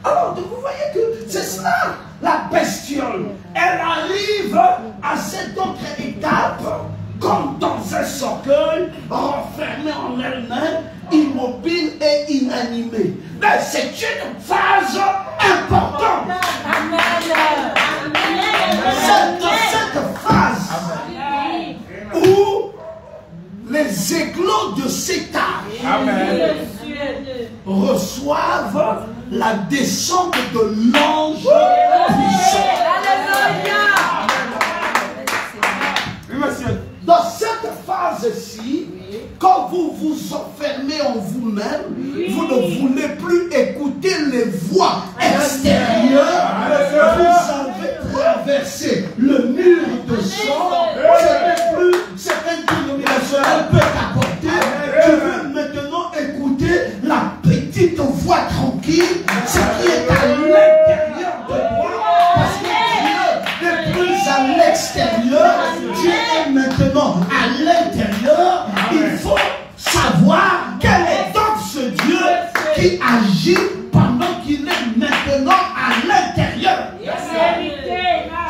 Alors, donc vous voyez que c'est cela, la bestiole. Elle arrive à cette autre étape, comme dans un cercueil, renfermée en elle-même, immobile et inanimée. Mais c'est une phase importante. C'est dans cette phase où les éclos de cet âge reçoivent la descente de l'ange puissant. Dans cette phase-ci, quand vous vous enfermez en vous-même, vous ne voulez plus écouter les voix extérieures. Vous avez traversé le mur de sang. C'est un dénominationnel peut t'apporter. Je veux maintenant écouter la petite voix tranquille, ce qui est à l'intérieur de moi. Parce que Dieu n'est plus à l'extérieur. Dieu est maintenant à l'intérieur. Il faut savoir quel est donc ce Dieu qui agit pendant qu'il est maintenant à l'intérieur.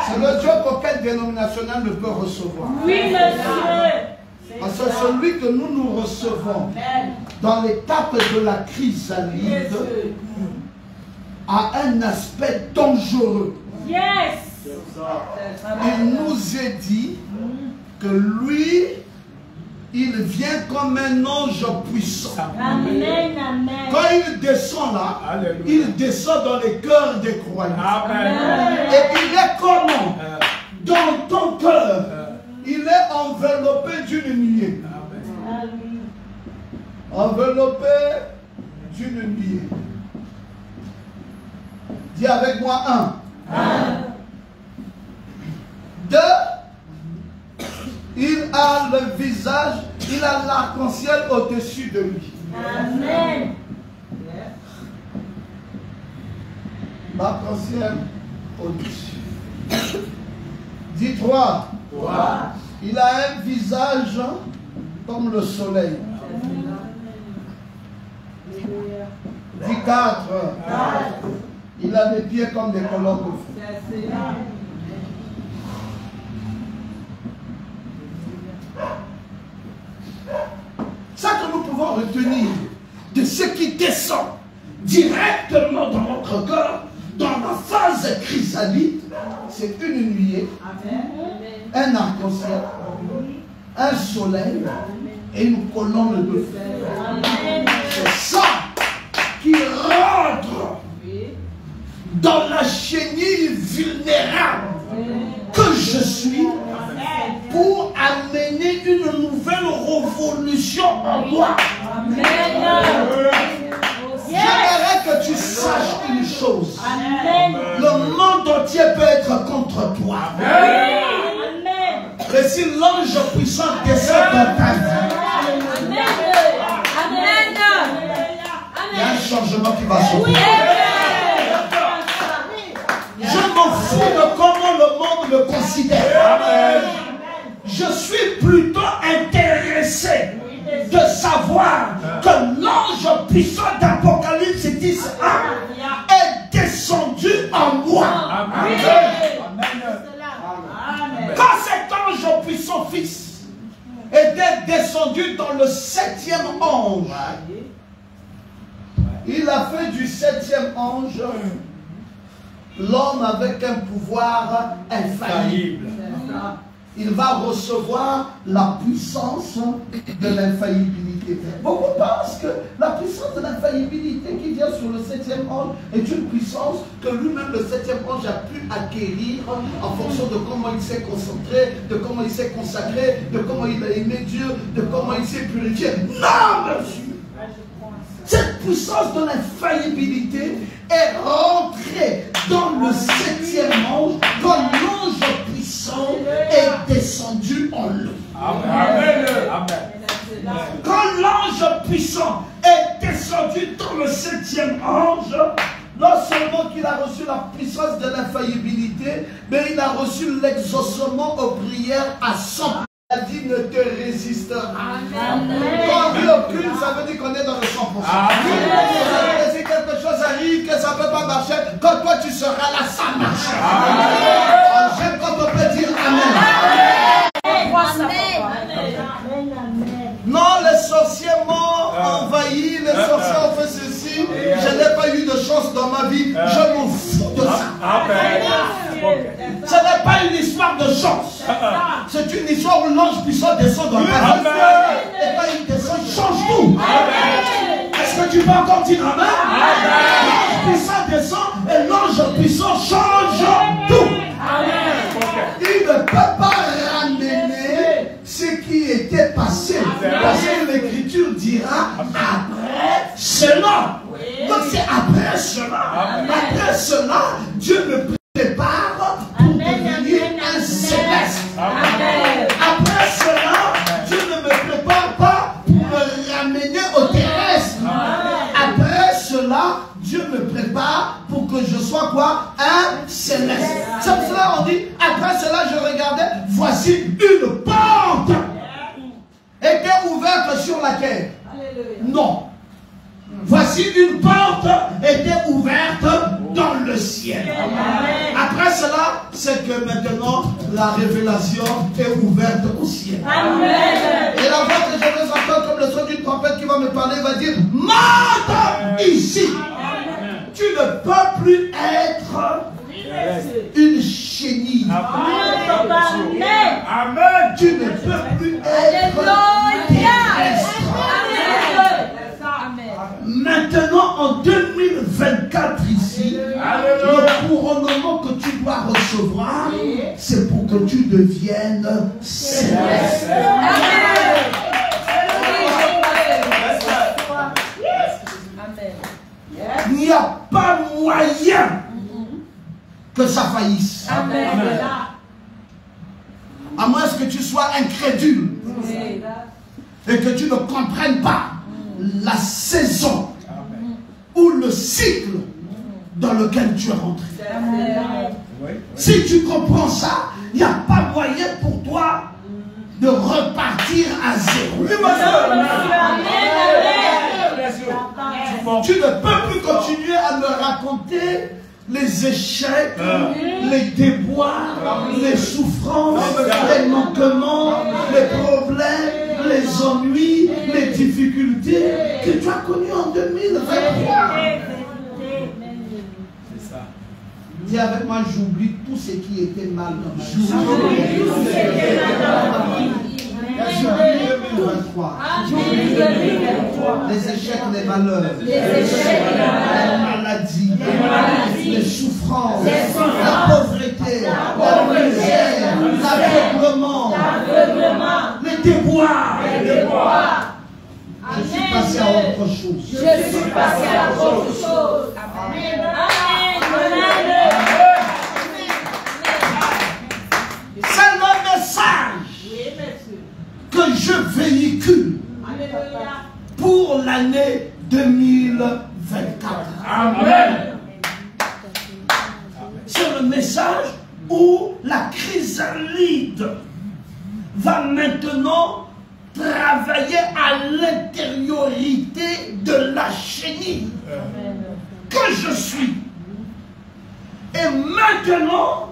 C'est le Dieu qu'aucun dénominationnel ne peut recevoir. Oui, monsieur. Parce que celui que nous recevons dans l'étape de la chrysalide a un aspect dangereux. Il nous est dit que lui, il vient comme un ange puissant. Amen, amen. Quand il descend là, il descend dans les cœurs des croyants. Amen. Et il est comment? Dans ton cœur, il est enveloppé d'une nuée. Amen. Enveloppé d'une nuée. Dis avec moi un. Deux. Il a le visage, il a l'arc-en-ciel au-dessus de lui. Amen. L'arc-en-ciel au-dessus. Dis 3. Il a un visage comme le soleil. Dis 4. Il a des pieds comme des colonnes de feu. Ça que nous pouvons retenir de ce qui descend directement dans notre cœur, dans la phase chrysalide, c'est une nuée, un arc-en-ciel, un soleil et une colonne de feu. C'est ça qui rentre dans la chenille vulnérable que je suis pour amener une nouvelle révolution en moi. J'aimerais que tu saches une chose. Le monde entier peut être contre toi. Mais si l'ange puissant descend dans ta vie, il y a un changement qui va se faire. Je m'en fous de comment le monde me considère. Je suis plutôt intéressé de savoir que l'ange puissant d'Apocalypse 10 est descendu en moi. Quand cet ange puissant fils était descendu dans le 7e ange, il a fait du 7e ange l'homme avec un pouvoir infaillible. Il va recevoir la puissance de l'infaillibilité. Beaucoup pensent que la puissance de l'infaillibilité qui vient sur le 7e ange est une puissance que lui-même, le 7e ange, a pu acquérir en fonction de comment il s'est concentré, de comment il s'est consacré, de comment il a aimé Dieu, de comment il s'est purifié. Non, monsieur! Cette puissance de l'infaillibilité est rentrée dans le 7e ange quand l'ange puissant est descendu en lui. Amen. Quand l'ange puissant est descendu dans le 7e ange, non seulement qu'il a reçu la puissance de l'infaillibilité, mais il a reçu l'exaucement aux prières à 100%. La vie ne te résistera. Quand on dit aucune, ça veut dire qu'on est dans le 100%. Si quelque chose arrive, que ça ne peut pas marcher, quand toi tu seras là, ça marchera. J'aime quand on peut dire Amen. Non, les sorciers m'ont envahi, les sorciers ont fait ceci. Je n'ai pas eu de chance dans ma vie. Je m'en fous de ça. Ce n'est pas une histoire de chance. C'est une histoire où l'ange puissant descend dans ta vie. Et quand il descend, il change tout. Est-ce que tu peux encore dire Amen? L'ange puissant descend et l'ange puissant change tout. Il ne peut pas ramener ce qui était passé. Parce que l'écriture dira après cela. Donc c'est après cela. Après cela, Dieu me prépare pour devenir un céleste. Après cela, Dieu ne me prépare pas pour me ramener au terrestre. Après cela, Dieu me prépare pour que je sois quoi? Un céleste. C'est pour cela on dit, après cela je regardais, voici une porte était ouverte sur la terre. Non. Voici une porte était ouverte dans le ciel. Après cela, c'est que maintenant la révélation est ouverte au ciel. Et la voix que je vais entendre comme le son d'une trompette qui va me parler va dire, monte ici. Tu ne peux plus être une chenille. Amen. Tu ne peux plus être terrestre. Maintenant, en 2024 ici, le couronnement que tu dois recevoir, c'est pour que tu deviennes céleste. Il n'y a pas moyen que ça faillisse. À moins que tu sois incrédule et que tu ne comprennes pas la saison ou le cycle dans lequel tu es rentré. Si tu comprends ça, il n'y a pas moyen pour toi de repartir à zéro. Tu ne peux plus continuer à me raconter les échecs, les déboires, les souffrances, les manquements, les problèmes, les ennuis, les difficultés que tu as connues en 2023. Dis avec moi, j'oublie tout ce qui était mal dans ma vie. J'oublie 2023. Les échecs, les malheurs, les maladies, les souffrances, la pauvreté, la misère, l'aveuglement, les déboires. Je suis passé à autre chose. C'est le message que je véhicule pour l'année 2024. Amen. C'est le message où la chrysalide va maintenant travailler à l'intériorité de la chenille que je suis. Et maintenant,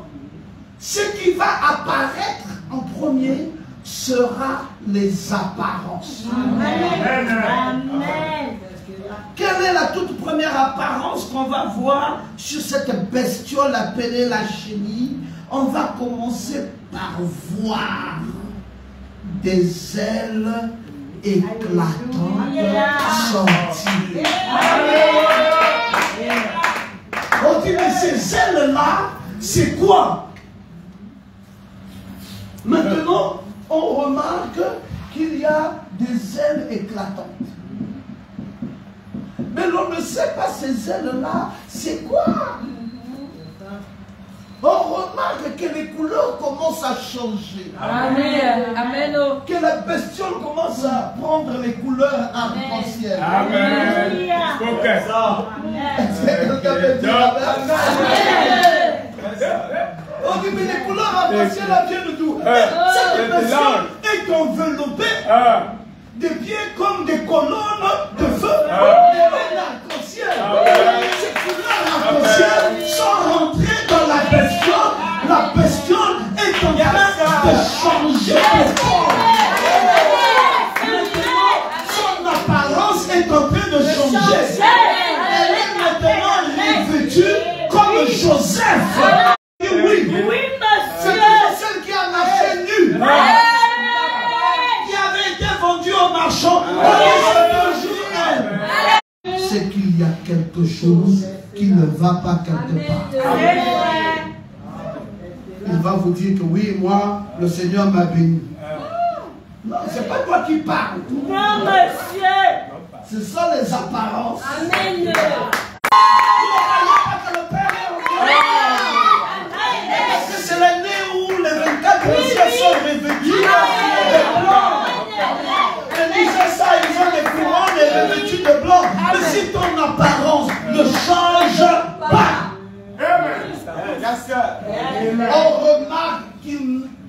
ce qui va apparaître en premier sera les apparences. Amen. Quelle est la toute première apparence qu'on va voir sur cette bestiole appelée la chenille? On va commencer par voir des ailes éclatantes sortir. On dit, mais ces ailes-là, c'est quoi? Maintenant, on remarque qu'il y a des ailes éclatantes. Mais l'on ne sait pas ces ailes-là, c'est quoi? On remarque que les couleurs commencent à changer. Amen. Amen. Que la bestiole commence à prendre les couleurs arc-en-ciel. Amen. Quelqu'un peut dire Amen. On dit, mais les couleurs arc-en-ciel viennent d'où? Cette bestiole est enveloppée de pieds comme des colonnes de feu. l'écriture comme Joseph. Et oui, c'est celle qui a marché nu, qui avait été vendue au marchand. C'est qu'il y a quelque chose qui ne va pas quelque part. Il va vous dire que oui, moi, le Seigneur m'a béni. Non, c'est pas toi qui parles. Non, monsieur. Ce sont les apparences. Amen. Vous ne voyez pas que le Père est en parce que c'est l'année où les 24 cieux sont revêtus de blanc. Elle disait ça, ils ont des couronnes et revêtus de blanc. Mais si ton apparence ne change pas, on remarque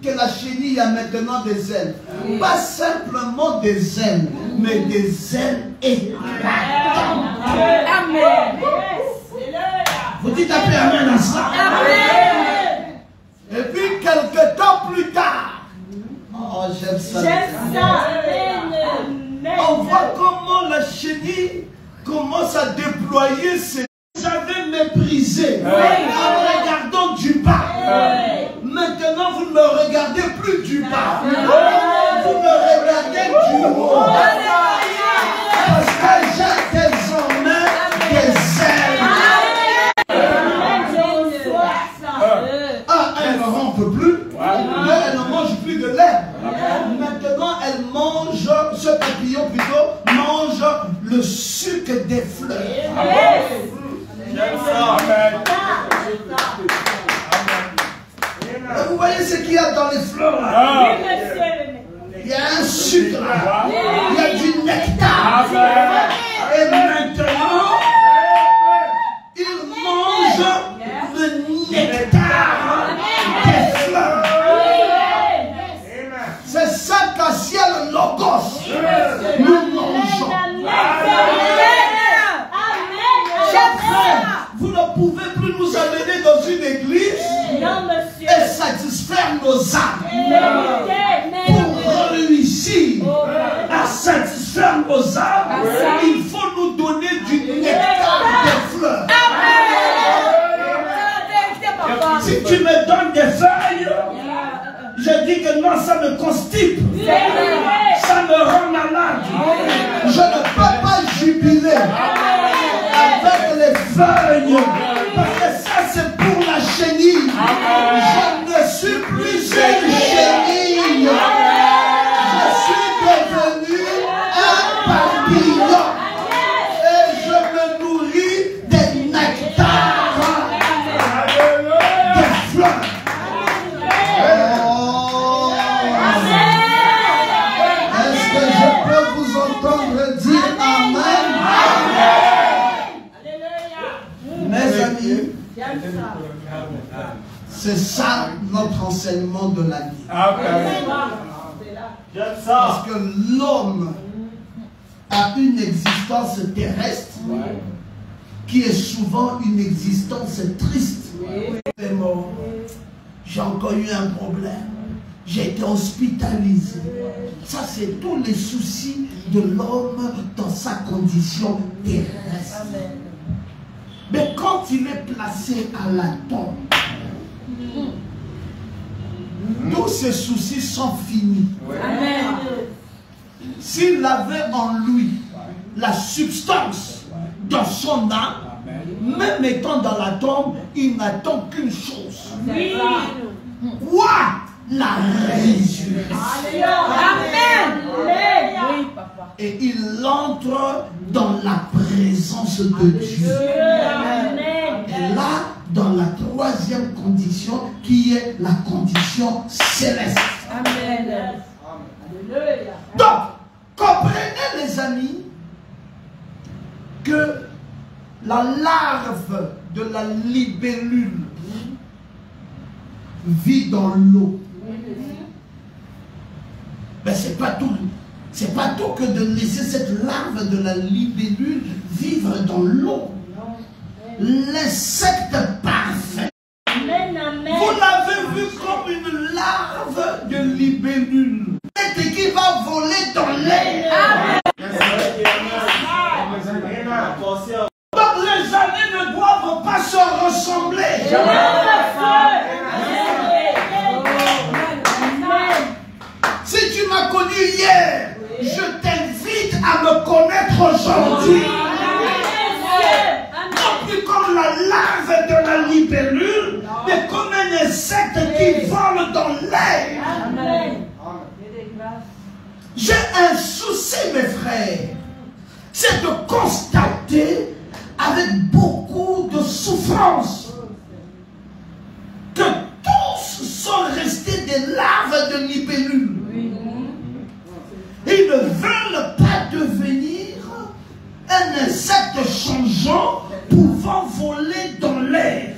que la chenille a maintenant des ailes. Pas simplement des ailes, mais des ailes éclatantes. Amen. Vous dites un peu amen à ça. Et puis quelques temps plus tard, oh j'aime ça. On voit comment la chenille commence à déployer ses... Vous avez méprisé en regardant du bas. Maintenant, vous ne me regardez plus du bas. Vous me regardez du haut. Parce que j'ai désormais des ailes. Elle ne rampe plus. Elle ne mange plus de l'herbe. Maintenant, elle mange, ce papillon plutôt, mange le sucre des fleurs. Vous voyez ce qu'il y a dans les fleurs là? Il y a un sucre là. Il y a du nectar. Et maintenant, il mange le nectar des fleurs. C'est ça qu'assied le logos. Nous mangeons. Vous ne pouvez plus nous amener dans une église et satisfaire nos âmes. Pour réussir à satisfaire nos âmes, il faut nous donner du nectar des fleurs. Si tu me donnes des feuilles, je dis que non, ça me constipe. Ça me rend malade. Je ne peux pas jubiler avec les feuilles. Parce que ça, c'est pour la chenille. Je ne suis plus une chenille. Je suis devenu un papillon. Et je me nourris des nectars, des fleurs. Est-ce que je peux vous entendre dire amen? Mes amis, c'est ça notre enseignement de la vie. Parce que l'homme a une existence terrestre qui est souvent une existence triste. Il est mort. J'ai encore eu un problème. J'ai été hospitalisé. Ça, c'est tous les soucis de l'homme dans sa condition terrestre. Mais quand il est placé à la tombe, tous ses soucis sont finis. S'il avait en lui la substance dans son âme, même étant dans la tombe, il n'attend qu'une chose. Quoi? La résurrection. Et il entre dans la présence de Dieu. Et là, dans la troisième condition, qui est la condition céleste. Donc, comprenez les amis, que la larve de la libellule vit dans l'eau. Mais c'est pas tout. C'est pas tout que de laisser cette larve de la libellule vivre dans l'eau. L'insecte parfait. Vous l'avez vu comme une larve de libellule. C'est qui va voler dans l'air. Donc les années ne doivent pas se grandit. Non plus comme la larve de la libellule, mais comme un insecte qui vole dans l'air. J'ai un souci, mes frères, c'est de constater avec beaucoup de souffrance que tous sont restés des larves de libellule. Ils ne veulent pas devenir un insecte changeant pouvant voler dans l'air.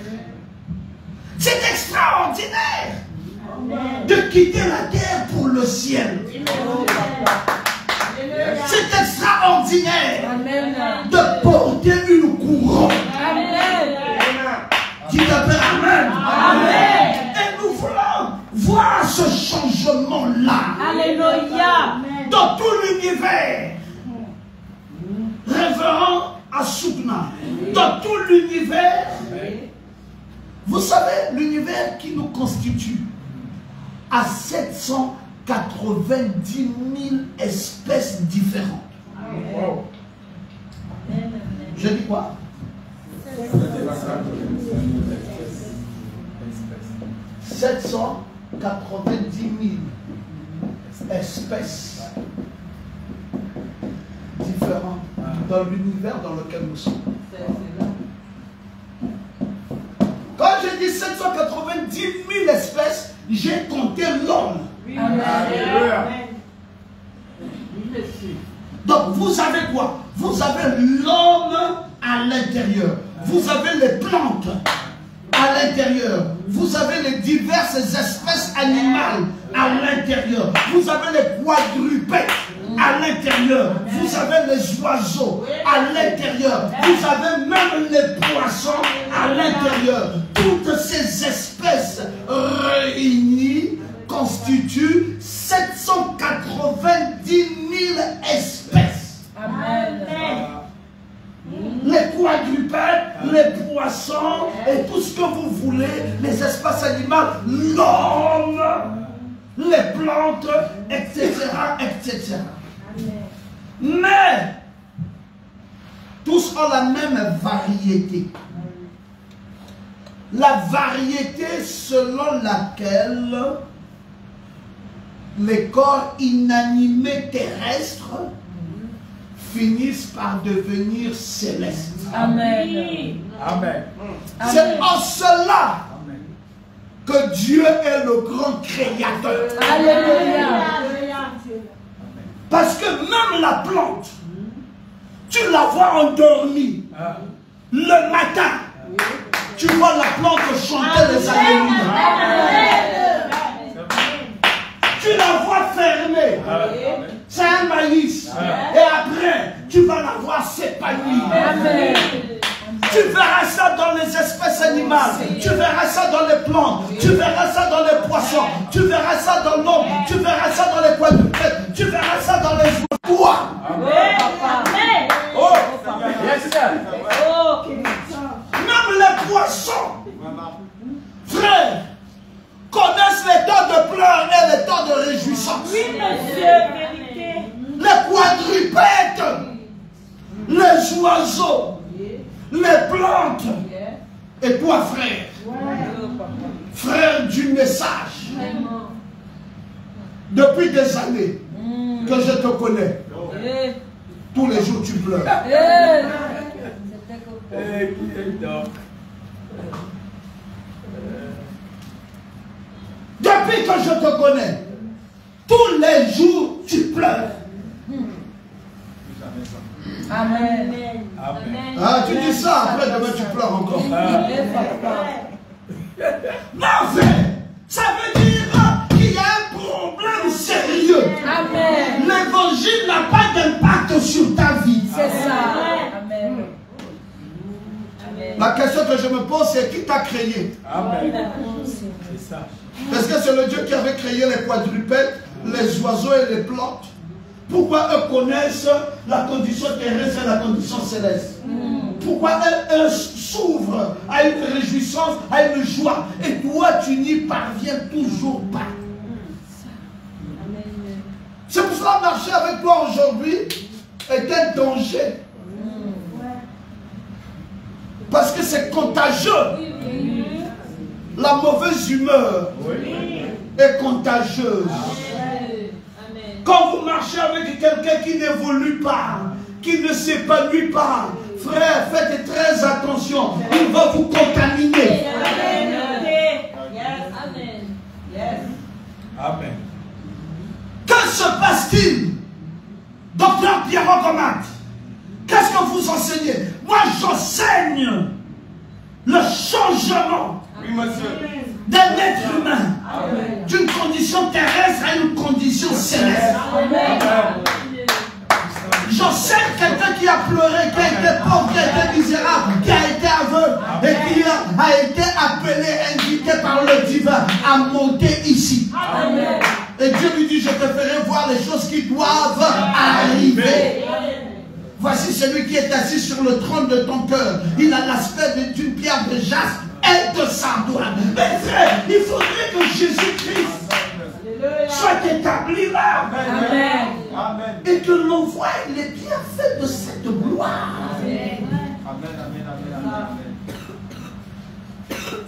C'est extraordinaire de quitter la terre pour le ciel. C'est extraordinaire de porter une couronne. Dites un peu Amen. Amen. Et nous voulons voir ce changement-là. Alléluia. Dans tout l'univers. Révérend Assoukna. Dans tout l'univers. Vous savez, l'univers qui nous constitue a 790 000 espèces différentes. Je dis quoi? 790 000 espèces différentes dans l'univers dans lequel nous sommes. Quand j'ai dit 790 000 espèces, j'ai compté l'homme. Donc vous avez quoi? Vous avez l'homme à l'intérieur. Vous avez les plantes à l'intérieur. Vous avez les diverses espèces animales à l'intérieur. Vous avez les quadrupèdes à l'intérieur. Vous avez les oiseaux à l'intérieur. Vous avez même les poissons à l'intérieur. Toutes ces espèces réunies constituent 790 000 espèces. Amen. Les quadrupèdes, les poissons et tout ce que vous voulez, les espèces animales, l'homme, les plantes, etc., etc. Mais tous ont la même variété. La variété selon laquelle les corps inanimés terrestres finissent par devenir célestes. Amen. Amen. C'est en cela que Dieu est le grand créateur. Alléluia. Parce que même la plante, tu la vois endormie. Le matin, tu vois la plante chanter les alléluia. Tu la vois fermée. C'est un maïs. Et après, tu vas la voir s'épanouir. Tu verras ça dans les espèces animales. Tu verras ça dans les plantes. Tu verras ça dans les poissons. Tu verras ça dans l'homme. Tu verras ça dans les quadrupèdes. Tu verras ça dans les oies. Oh, yes, sir. Même les poissons, frère, connaissent les temps de pleurs et les temps de réjouissance. Oui, monsieur, vérité. Les quadrupèdes, les oiseaux, les plantes. Et toi, frère, frère du message, depuis des années que je te connais, tous les jours tu pleures. Depuis que je te connais, tous les jours tu pleures. Amen. Ah, tu dis ça, après demain tu pleures encore. Non, frère, ça veut dire qu'il y a un problème sérieux. Amen. L'évangile n'a pas d'impact sur ta vie. C'est ça. Amen. La question que je me pose, c'est qui t'a créé? Amen. C'est ça. Est-ce que c'est le Dieu qui avait créé les quadrupèdes, les oiseaux et les plantes? Pourquoi eux connaissent la condition terrestre et la condition céleste? Pourquoi eux s'ouvrent à une réjouissance, à une joie? Et toi, tu n'y parviens toujours pas. C'est pour cela que marcher avec toi aujourd'hui est un danger. c'est contagieux. La mauvaise humeur est contagieuse. Quand vous marchez avec quelqu'un qui n'évolue pas, qui ne s'épanouit pas, frère, faites très attention. Il va vous contaminer. Amen. Que se passe-t-il, docteur Pierrot Gomat? Qu'est-ce que vous enseignez? Moi, j'enseigne le changement d'un être humain, d'une condition terrestre à une condition céleste. J'enseigne quelqu'un qui a pleuré, qui a été pauvre, qui a été misérable, qui a été aveugle et qui a été appelé, invité par le divin à monter ici. Et Dieu lui dit, je te ferai voir les choses qui doivent arriver. Voici celui qui est assis sur le trône de ton cœur. Il a l'aspect d'une pierre de jaspe et de sardoine. Mais frère, il faudrait que Jésus-Christ soit établi là. Amen. Et que l'on voit les bienfaits de cette gloire.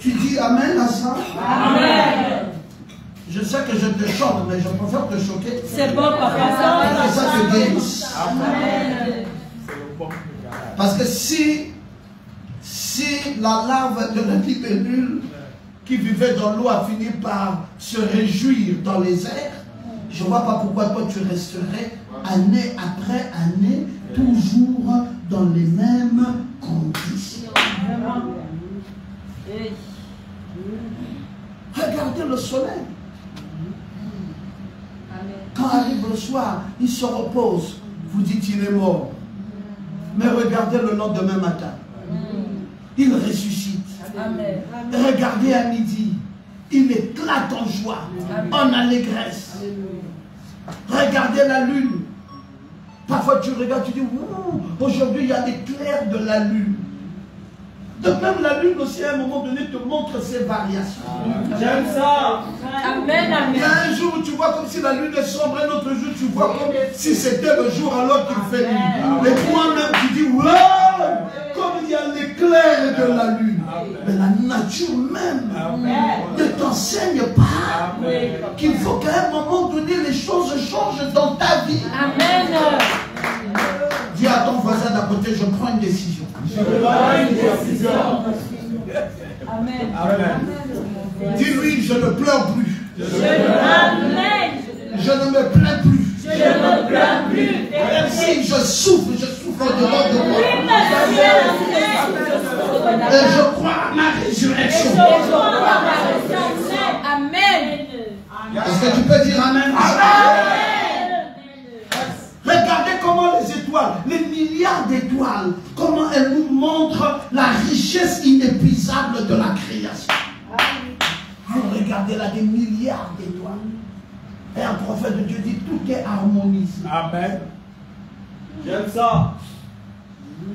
Tu dis Amen à ça? Amen. Je sais que je te choque, mais je préfère te choquer. C'est bon, papa. Que ça te guérisse. Amen. Parce que si la larve de la libellule qui vivait dans l'eau a fini par se réjouir dans les airs, je ne vois pas pourquoi toi tu resterais année après année toujours dans les mêmes conditions. Regardez le soleil. Quand arrive le soir, il se repose. Vous dites il est mort. Mais regardez le lendemain matin. Il ressuscite. Amen. Regardez à midi. Il éclate en joie, en allégresse. Regardez la lune. Parfois tu regardes, tu dis, aujourd'hui il y a l'éclair de la lune. De même la lune aussi à un moment donné te montre ses variations. J'aime ça. Amen. Il y a un jour où tu vois comme si la lune est sombre, un autre jour tu vois comme si c'était le jour alors qu'il fait nuit. Et toi-même tu dis, wow, comme il y a l'éclair de la lune. Mais la nature même ne t'enseigne pas qu'il faut qu'à un moment donné les choses changent dans ta vie. Amen. Dis à ton voisin d'à côté, je prends une décision. Amen. Dis-lui, je ne pleure plus. Amen. Je ne me plains plus. Je ne pleure plus. Même si je souffre au-dedans de moi. Et je crois à ma résurrection. Amen. Est-ce que tu peux dire Amen? Amen. Regardez comment les étoiles, les milliards d'étoiles, comment elles nous montrent la richesse inépuisable de la création. Vous regardez là des milliards d'étoiles. Et un prophète de Dieu dit tout est harmonisé. Amen. J'aime ça.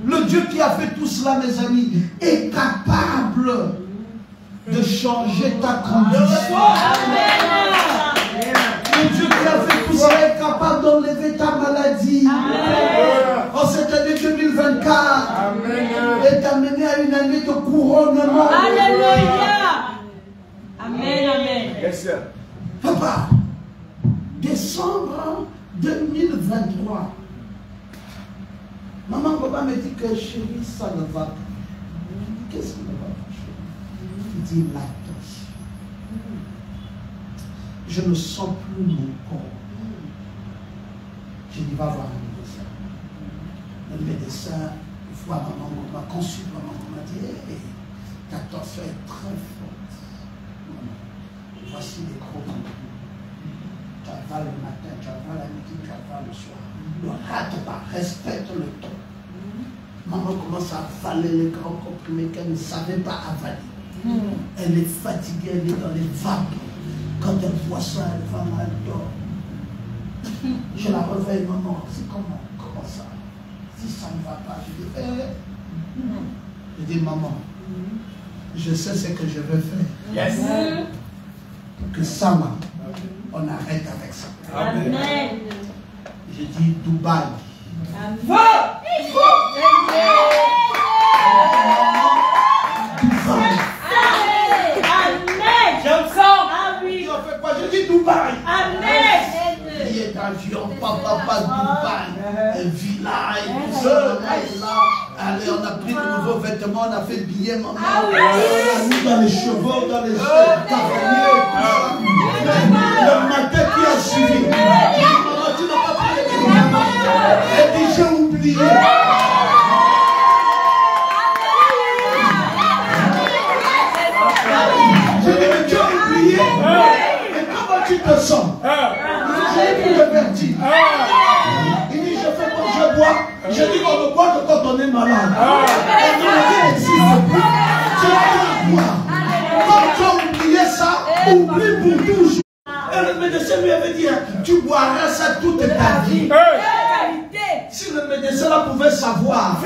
Le Dieu qui a fait tout cela, mes amis, est capable de changer ta condition. Le Dieu qui a fait tout cela est capable d'enlever ta maladie. En cette année 2024, et t'amener à une année de couronnement. Alléluia. Amen. Amen. Yes, sir. Papa, décembre 2023. Maman, papa me dit que chérie, ça ne va pas. Qu'est-ce qui ne va pas, chérie? Il dit la tension. Je ne sens plus mon corps. Je dis, va voir un médecin. Le médecin, une fois, maman m'a consulté, maman m'a dit, hey, ta tension est très forte. Voici les crocs. Tu avales le matin, tu avales la midi, tu avales le soir. Ne rate pas, respecte le temps. Maman commence à avaler les grands comprimés qu'elle ne savait pas avaler. Elle est fatiguée, elle est dans les vagues. Quand elle voit ça, elle va mal dormir. Je la réveille, maman, c'est comment? Comment ça? Si ça ne va pas, je dis, Je dis, maman, je sais ce que je veux faire. Yes. Que ça, maman, on arrête avec ça. Amen. Je dis, Dubaï. Allez, on a pris de nouveaux vêtements, on a fait billet, maman. Ah oui. On a mis dans les chevaux, dans les cavaliers, tout ça. Le matin qui a suivi, maman, tu n'as pas pris les médicaments. Elle dit, j'ai oublié. J'ai dit, mais tu as oublié. Et comment tu te sens? J'ai pris le vertige. Il dit, je fais quand je bois. Je dis qu'on ne boit que quand on est malade. Et la maladie n'existe plus. Tu vas boire. Quand tu as oublié ça, oublie pour toujours. Et le médecin lui avait dit, tu boiras ça toute ta vie. Si le médecin là pouvait savoir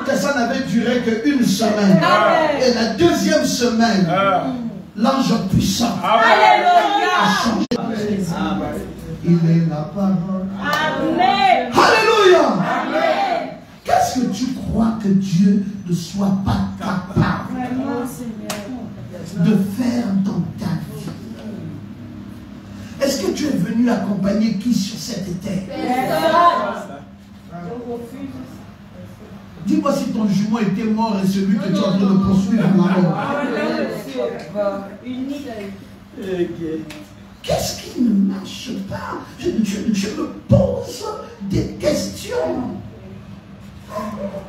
que ça n'avait duré qu'une semaine. Et la deuxième semaine, l'ange puissant a changé. Il est la parole. Amen. Alléluia. Qu'est-ce que tu crois que Dieu ne soit pas capable de faire dans ta vie? Est-ce que tu es venu accompagner qui sur cette terre? Dis-moi si ton jumeau était mort et celui que tu es en train de poursuivre la mort. Qu'est-ce qui ne marche pas? Je me pose des questions.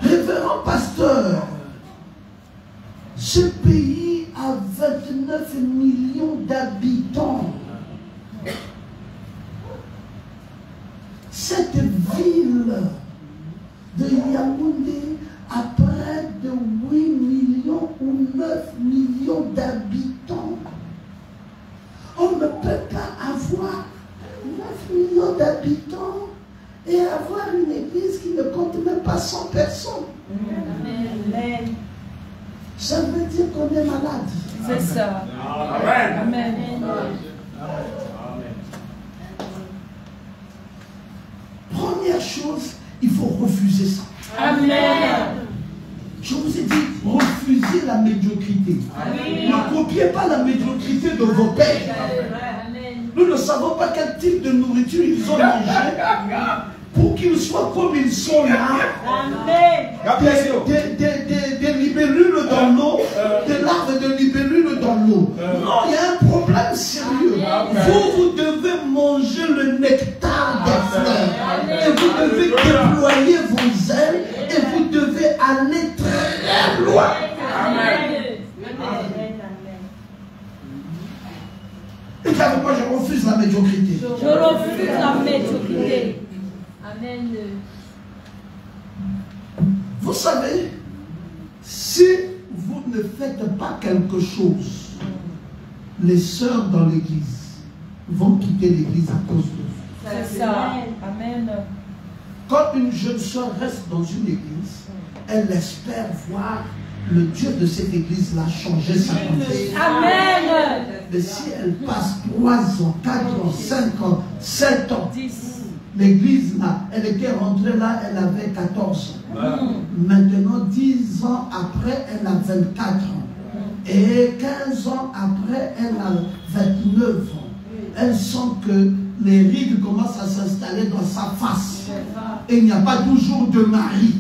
Révérend pasteur, ce pays a 29 millions d'habitants. Cette ville de Yaoundé a près de 8 millions ou 9 millions d'habitants. On ne peut pas avoir 9 millions d'habitants et avoir une église qui ne compte même pas 100 personnes. Amen. Ça veut dire qu'on est malade. C'est ça. Amen. Amen. Première chose, il faut refuser ça. Amen. Je vous ai dit, refusez la médiocrité. Ne copiez pas la médiocrité de vos pères. Nous ne savons pas quel type de nourriture ils ont mangé pour qu'ils soient comme ils sont là. Des libellules dans l'eau, des larves de libellules dans l'eau. Non, il y a un problème sérieux. Vous devez manger le nectar des fleurs. Et vous devez déployer vos ailes et vous devez aller très loin. Amen. Et avec moi, je refuse la médiocrité. Je refuse la médiocrité. Amen. Vous savez, si vous ne faites pas quelque chose, les sœurs dans l'église vont quitter l'église à cause de vous. C'est ça. Amen. Quand une jeune sœur reste dans une église, elle espère voir le Dieu de cette église-là changer sa vie. Amen. Mais si elle passe 3 ans, 4 ans, 5 ans, 7 ans, 10. l'église là, elle était rentrée là, elle avait 14 ans. Maintenant, 10 ans après, elle a 24 ans. Et 15 ans après, elle a 29 ans. Elle sent que les rides commencent à s'installer dans sa face. Et il n'y a pas toujours de mari.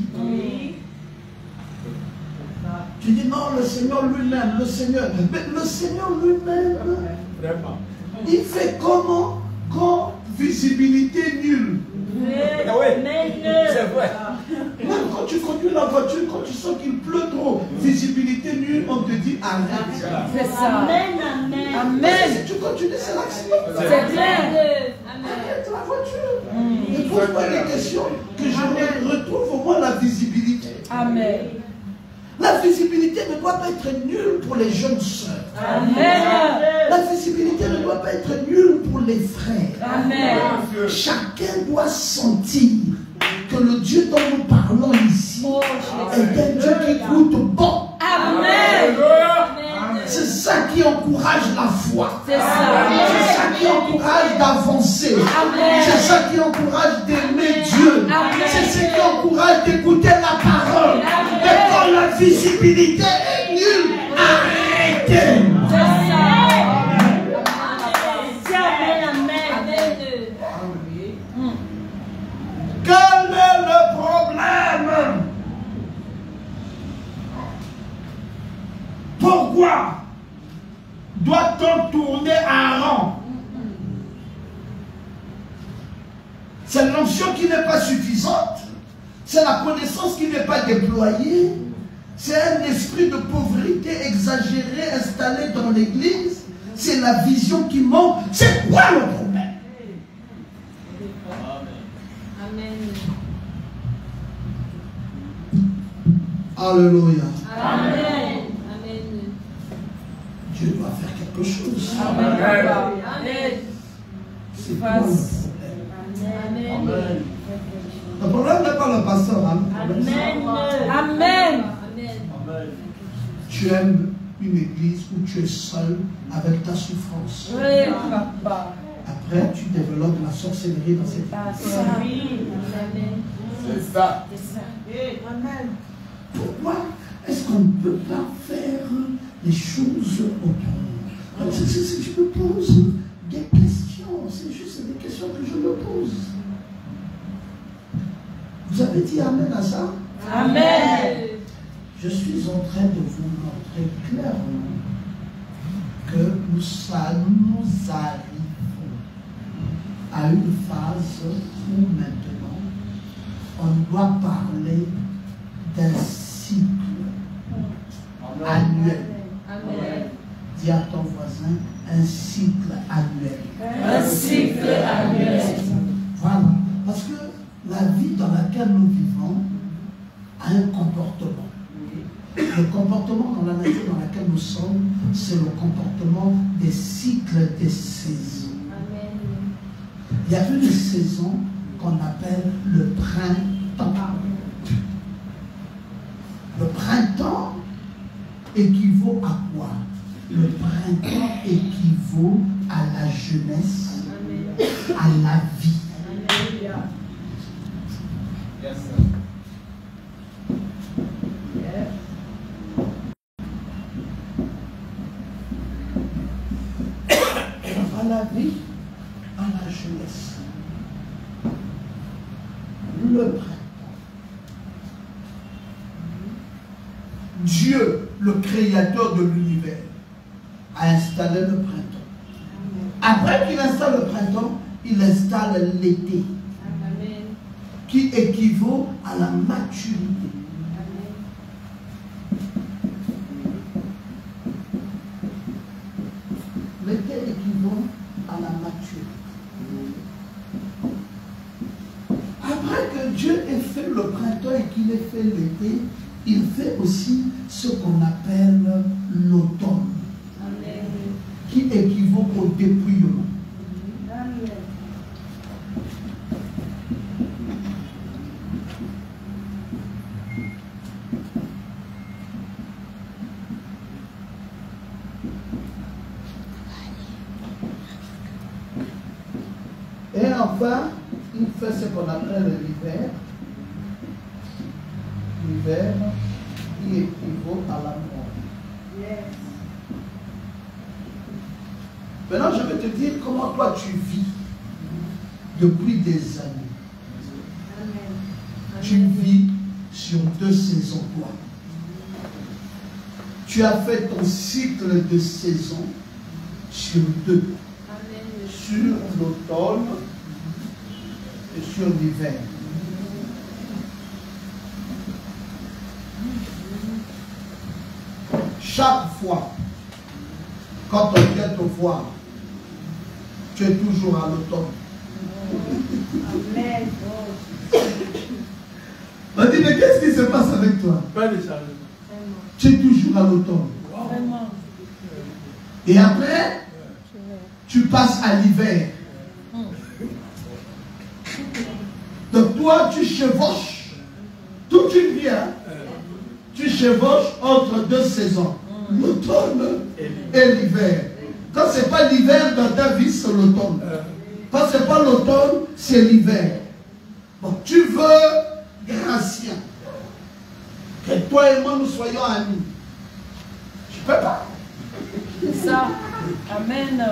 Tu dis non, le Seigneur lui-même, le Seigneur. Mais le Seigneur lui-même, il fait comment quand visibilité nulle? C'est vrai. Même quand tu conduis la voiture, quand tu sens qu'il pleut trop, visibilité nulle, on te dit arrête. C'est ça. Amen. Amen. Mais si tu continues, c'est l'accident. C'est clair. Arrête la voiture. Et pose-moi des questions que je retrouve au moins la visibilité. Amen. La visibilité ne doit pas être nulle pour les jeunes sœurs. Amen. La visibilité ne doit pas être nulle pour les frères. Amen. Chacun doit sentir que le Dieu dont nous parlons ici est un Dieu qui coûte bon. Amen. C'est ça qui encourage la foi. C'est ça. C'est ça qui encourage d'avancer. Amen. C'est ça qui encourage d'aimer Dieu. Amen. C'est ça qui encourage d'écouter la parole. Amen. Et quand la visibilité est nulle, arrêtez. C'est ça. Amen. Quel est le problème? Pourquoi doit-on tourner en rond? C'est l'onction qui n'est pas suffisante. C'est la connaissance qui n'est pas déployée. C'est un esprit de pauvreté exagéré installé dans l'église. C'est la vision qui manque. C'est quoi le problème? Amen. Alléluia. Amen. Amen. Dieu doit faire quelque chose. Amen. Amen. C'est quoi le problème? Amen. Le problème n'est pas le pasteur. Hein? Amen. Amen. Tu aimes une église où tu es seul avec ta souffrance. Oui, papa. Après, tu développes la sorcellerie dans cette église. Amen. C'est ça. Amen. Pourquoi est-ce qu'on ne peut pas faire les choses autrement? Je me pose des questions. C'est juste des questions que je me pose. Vous avez dit Amen à ça? Amen. Je suis en train de vous montrer clairement que nous arrivons à une phase où maintenant on doit parler d'un cycle annuel. Amen. Dis à ton voisin, un cycle annuel. Un cycle annuel. Voilà. Parce que la vie dans laquelle nous vivons a un comportement. Le comportement dans la nature dans laquelle nous sommes, c'est le comportement des cycles des saisons. Amen. Il y a une saison qu'on appelle le printemps. Le printemps équivaut à quoi? Le printemps équivaut à la jeunesse, à la vie. Yes, sir. À la vie, à la jeunesse. Le printemps. Dieu, le créateur de l'univers, a installé le printemps. Après qu'il installe le printemps, il installe l'été, Amen. qui équivaut à la maturité. L'été équivaut à la maturité. Après que Dieu ait fait le printemps et qu'il ait fait l'été, il fait aussi ce qu'on appelle l'automne, Amen. qui équivaut au dépouillement. Amen. Et enfin, il fait ce qu'on appelle l'hiver. L'hiver qui équivaut à la mort. Yes. Maintenant, je vais te dire comment toi tu vis depuis des années. Amen. Tu vis sur 2 saisons, toi. Tu as fait ton cycle de saison sur 2. Amen. Sur l'automne et sur l'hiver. Chaque fois, quand on vient te voir, tu es toujours à l'automne. Amen. On dit, mais qu'est-ce qui se passe avec toi? Pas de changement. Tu es toujours à l'automne. Vraiment. Et après, tu passes à l'hiver. Donc toi, tu chevauches toute une vie. Hein? Tu chevauches entre 2 saisons, l'automne et l'hiver. Quand ce n'est pas l'hiver dans ta vie, c'est l'automne. Quand ce n'est pas l'automne, c'est l'hiver. Bon, tu veux, Gratien, que toi et moi nous soyons amis. Je ne peux pas. C'est ça. Amen.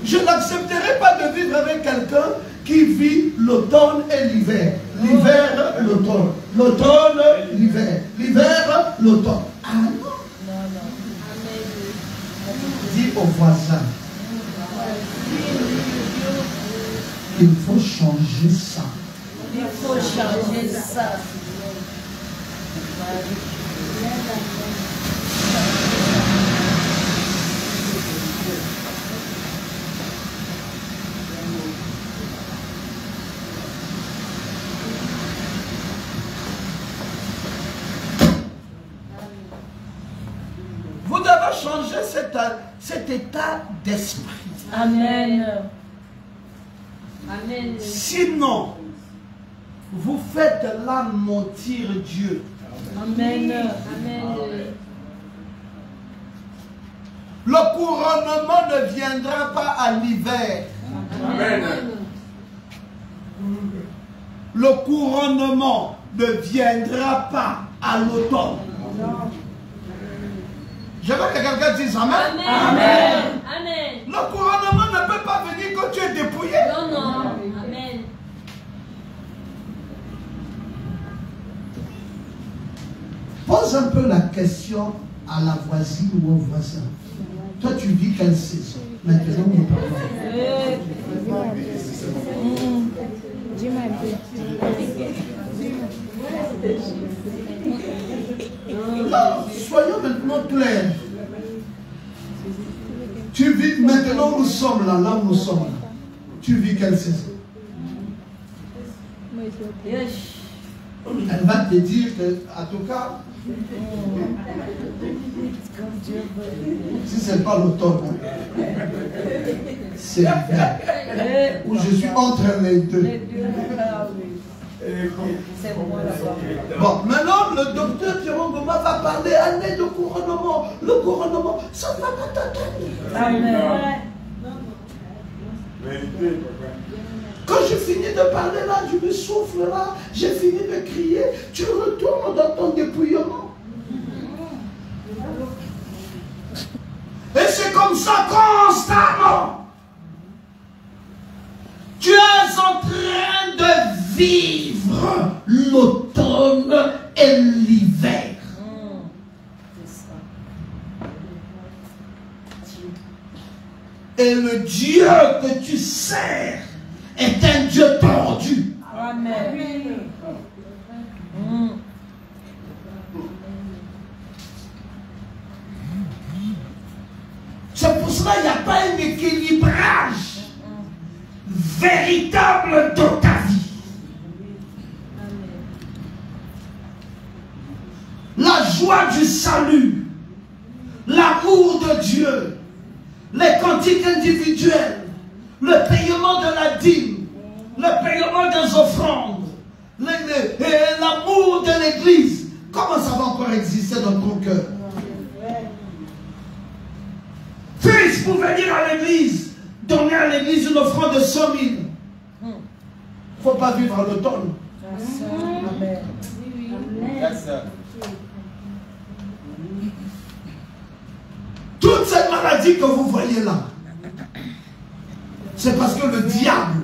Je n'accepterai pas de vivre avec quelqu'un qui vit l'automne et l'hiver. L'hiver, l'automne. L'automne, l'hiver. L'hiver, l'automne. Ah non. changer ça. Il faut changer ça. Vous devez changer cet état d'esprit. Amen. Amen. Sinon, vous faites là mentir Dieu. Amen. Amen. Le couronnement ne viendra pas à l'hiver. Amen. Le couronnement ne viendra pas à l'automne. Je veux que quelqu'un dise Amen. Amen. Amen. Le couronnement ne peut pas venir quand tu es dépouillé. Non, non. Amen. Pose un peu la question à la voisine ou au voisin. Toi, tu vis quelle saison? Maintenant, nous parlons. Dis-moi un peu. Non, soyons maintenant clairs. Tu vis maintenant où nous sommes là, là où nous sommes là. Tu vis quelle saison? Elle va te dire que, en tout cas, si ce n'est pas l'automne, c'est l'hiver. Où je suis entre les deux. Bon, maintenant, le docteur Pierron Goma va parler année de couronnement. Le couronnement, ça ne va pas t'atteindre. Amen. Quand je finis de parler là, je me souffle là, j'ai fini de crier, tu retournes dans ton dépouillement. Et c'est comme ça constamment. Tu es en train de vivre l'automne et l'hiver. Et le Dieu que tu sers est un Dieu tordu. Amen. C'est pour cela qu'il n'y a pas un équilibrage véritable dans ta vie. La joie du salut, l'amour de Dieu, les cantiques individuels, le paiement de la dîme, le paiement des offrandes, l'amour de l'église. Comment ça va encore exister dans ton cœur? Fils, pour venir à l'église, donner à l'église une offrande de 100 000. Il ne faut pas vivre à l'automne. Amen. Yes, sir. Toute cette maladie que vous voyez là, c'est parce que le diable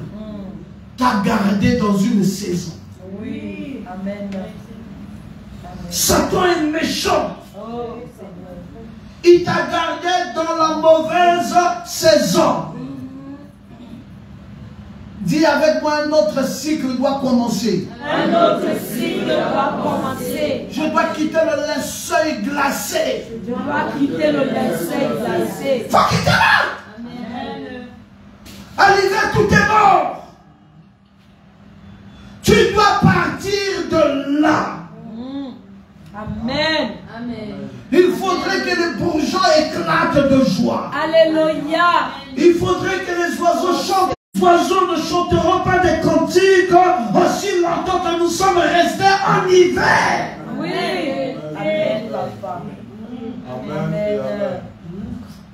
t'a gardé dans une saison. Oui. Amen. Satan est méchant. Oh, Il t'a gardé dans la mauvaise saison. Dis avec moi, un autre cycle doit commencer. un autre cycle doit commencer. Je dois quitter le linceul glacé. Je dois quitter le linceul glacé. Faut quitter là. Amen. À l'hiver, tout est mort. Tu dois partir de là. Amen. Amen. Il faudrait que les bourgeois éclatent de joie. Alléluia. Il faudrait que les oiseaux chantent. Les oiseaux ne chanteront pas des cantiques aussi longtemps que nous sommes restés en hiver. Oui. Amen, papa. Amen.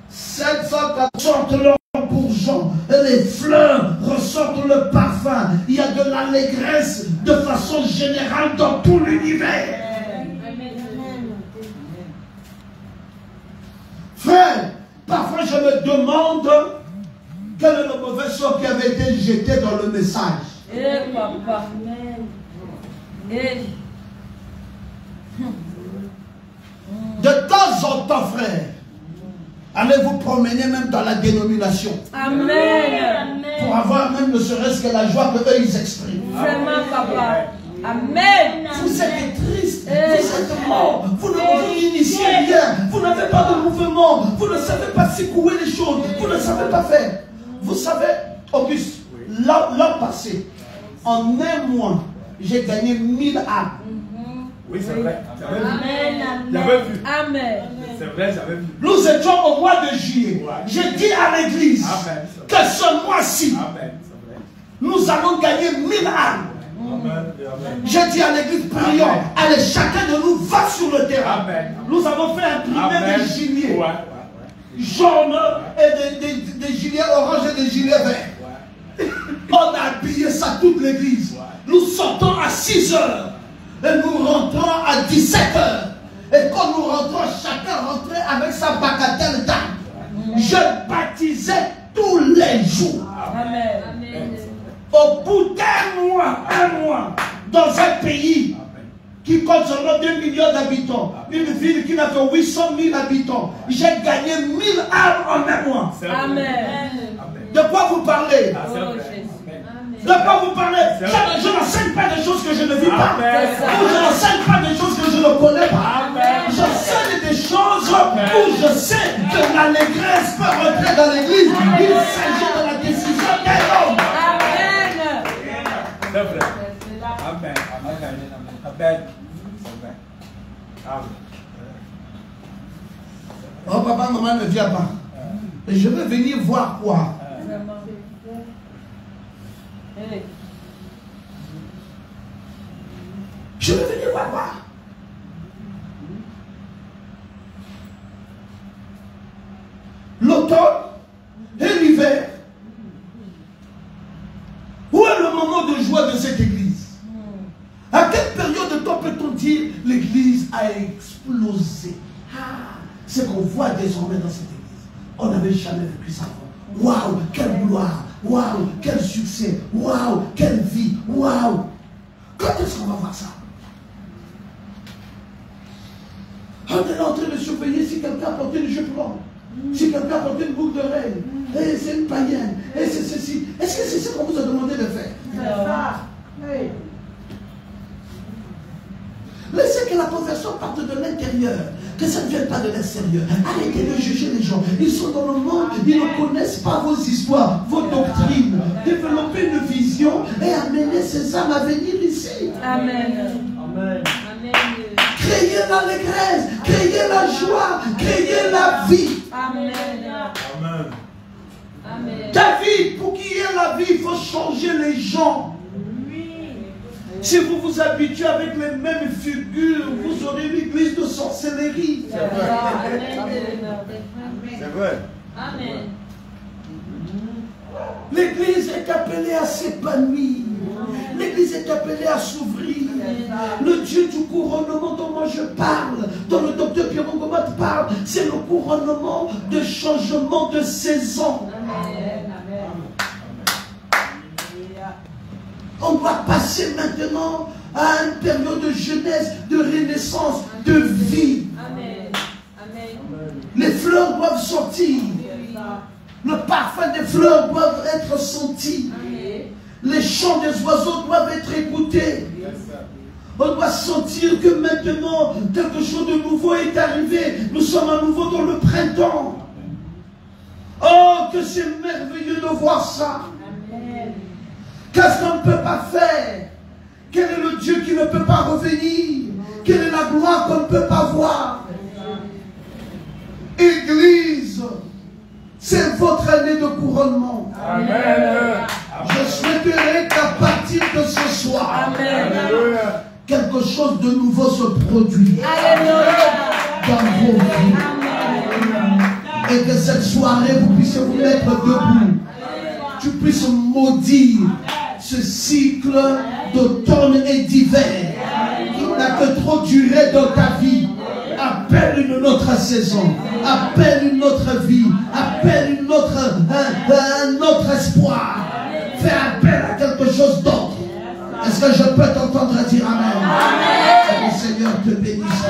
740 sortent leurs bourgeons et les fleurs ressortent le parfum. Il y a de l'allégresse de façon générale dans tout l'univers. Frère, parfois je me demande quel est le mauvais sort qui avait été jeté dans le message. Eh, papa. Eh. De temps en temps, frère, allez vous promener même dans la dénomination. Amen. pour avoir même ne serait-ce que la joie que eux ils expriment. Vraiment, papa. Amen. Vous êtes triste, vous êtes mort, vous ne vous initiez rien, vous n'avez pas de mouvement, vous ne savez pas secouer les choses, vous ne savez pas faire. Vous savez, Auguste, l'an passé, en un mois, j'ai gagné 1000 âmes. Oui, c'est vrai. Amen. J'avais vu. Amen. C'est vrai, j'avais vu. Nous étions au mois de juillet. J'ai dit à l'église que ce mois-ci, nous allons gagner 1000 âmes. J'ai dit à l'église, prions. Allez, chacun de nous va sur le terrain. Amen. Nous avons fait imprimer des gilets jaunes et des gilets orange et des gilets verts. On a habillé ça toute l'église. Nous sortons à 6 heures et nous rentrons à 17 heures. Et quand nous rentrons, chacun rentrait avec sa bagatelle d'âme. Je baptisais tous les jours. Amen. Au bout d'un mois, dans un pays qui compte seulement 2 millions d'habitants, une ville qui n'a que 800 000 habitants, j'ai gagné 1000 âmes en un mois. Amen. De quoi vous parlez? Oh, Jésus. De quoi vous parlez? Je n'enseigne pas des choses que je ne vis pas. Ou je n'enseigne pas des choses que je ne connais pas. J'enseigne des choses où je sais que l'allégresse peut rentrer dans l'église. Il s'agit de la décision d'un homme. Amen. C'est vrai. Amen. Amen. Amen. Amen. Oh, papa, maman ne vient pas. Et je veux venir voir quoi? Vraiment. Hey. Je veux venir voir quoi? L'automne et l'hiver. Où est le moment de joie de cette église? À quelle période de temps peut-on dire l'église a explosé? C'est qu'on voit désormais dans cette église. On n'avait jamais vécu ça avant. Waouh, quelle gloire! Waouh, quel succès! Waouh, quelle vie! Waouh! Quand est-ce qu'on va voir ça? On est en train de surveiller si quelqu'un portait une jupe longue, si quelqu'un portait une boucle d'oreille, et c'est une païenne, et c'est ceci. Est-ce que c'est ce qu'on vous a demandé de faire? C'est ça. Laissez que la conversion parte de l'intérieur, que ça ne vienne pas de l'extérieur. Arrêtez de juger les gens. Ils sont dans le monde, ils ne connaissent pas vos histoires, vos doctrines. Développez une vision et amenez ces âmes à venir ici. Amen. Amen. Créez l'allégresse, créez la joie, créez la vie. Amen. Amen. Amen. David, pour qu'il y ait la vie, il faut changer les gens. Si vous vous habituez avec les mêmes figures, vous aurez une église de sorcellerie. C'est vrai. C'est vrai. Amen. L'église est appelée à s'épanouir. L'église est appelée à s'ouvrir. Le Dieu du couronnement dont moi je parle, dont le docteur Pierre Ngomat parle, c'est le couronnement de changement de saison. On doit passer maintenant à une période de jeunesse, de renaissance, de vie. Amen. Amen. Les fleurs doivent sortir. Le parfum des fleurs doit être senti. Les chants des oiseaux doivent être écoutés. On doit sentir que maintenant, quelque chose de nouveau est arrivé. Nous sommes à nouveau dans le printemps. Oh, que c'est merveilleux de voir ça. Qu'est-ce qu'on ne peut pas faire? Quel est le Dieu qui ne peut pas revenir? Quelle est la gloire qu'on ne peut pas voir? Église, c'est votre année de couronnement. Amen. Je souhaiterais qu'à partir de ce soir, Alléluia. quelque chose de nouveau se produise dans vos vies. Et que cette soirée, vous puissiez vous mettre debout. Tu puisses maudire ce cycle d'automne et d'hiver qui n'a que trop duré dans ta vie. Appelle une autre saison, appelle une autre vie, appelle une autre, un autre espoir. Fais appel à quelque chose d'autre. Est-ce que je peux t'entendre dire Amen? Que le Seigneur te bénisse.